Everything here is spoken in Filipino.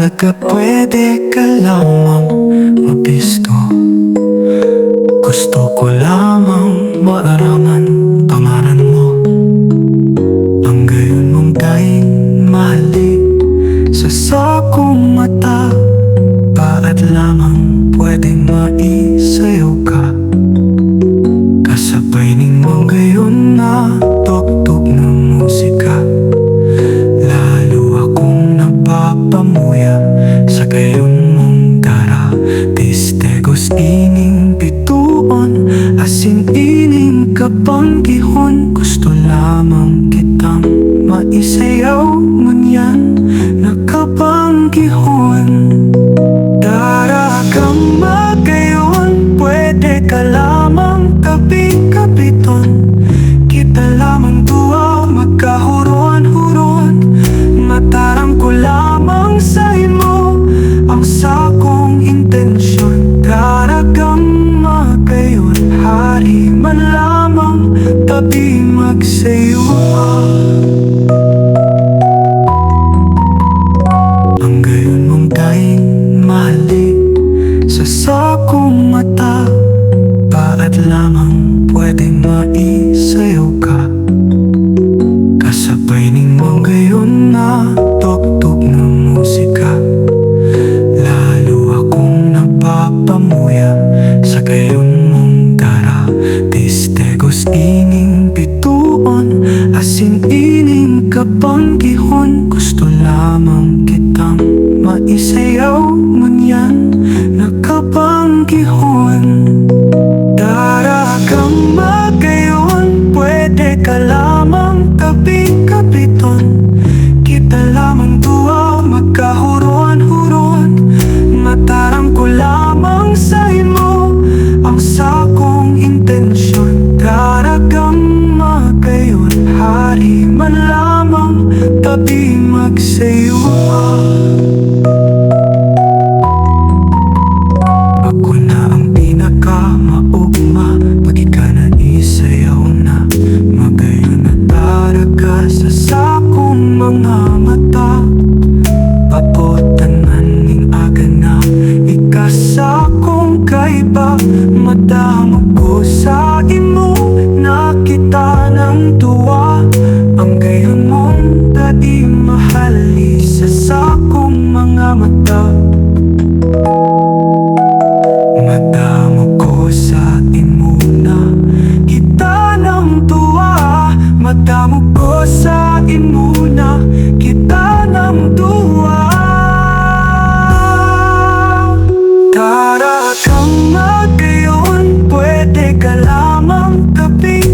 talaga pwede ka lamang mabisto. Gusto ko lamang maaraman pangalan mo. Ang gayon mong daing mahalin sa sakong mata. Bakit lamang pwedeng maisayaw ka? Kasabay ning mong gayon na tugtog ng musika. Lalo akong napapamuya sa gayon mong dara. Distegos ining bituon, asin ining kapanggihon. Gusto lamang kitang maisayaw ngunyan na kapanggihon. Dara kang magayon, pwede ka lamang kapi-kapiton. Kita lamang dua magkahuron-huron. Matarang ko lamang sa imo ang sakong intensyon. Dara kang magayon, hari man lamang tabi magsayo. Ang gayon mong daing mahalin sa sakong mata. Bakit lamang pwedeng maisayaw ka? Kasabay ning mong gayon na tugtog ng musika. Lalo akong napapamuya sa gayon mong dara. Distegos ining bituon, asin ining kapanggihon. Gusto lamang kitang maisayaw ngunyan na kapanggihon. Dara kang magayon, pwede ka lamang kapi-kapiton. Kita lamang dua magkahuron-huron. Matarang ko lamang sa imo ang sakong intensyon. Dara kang magayon, hari man lamang tabi magsayo. Ako na ang pinakamaugma pag ika na isayaw na. Magayon na dara ka sa sakong mga mata. Papotan man ning aga na ikasakong kaiba. Madamo ko sa imo, nakita ng tuwa. Ang gayon mong daing mahali sa sakong mga mata. Madamo ko sa imo na kita ng tuwa. Madamo ko sa imo na kita ng tuwa. Dara kang magayon, pwede ka lamang kapi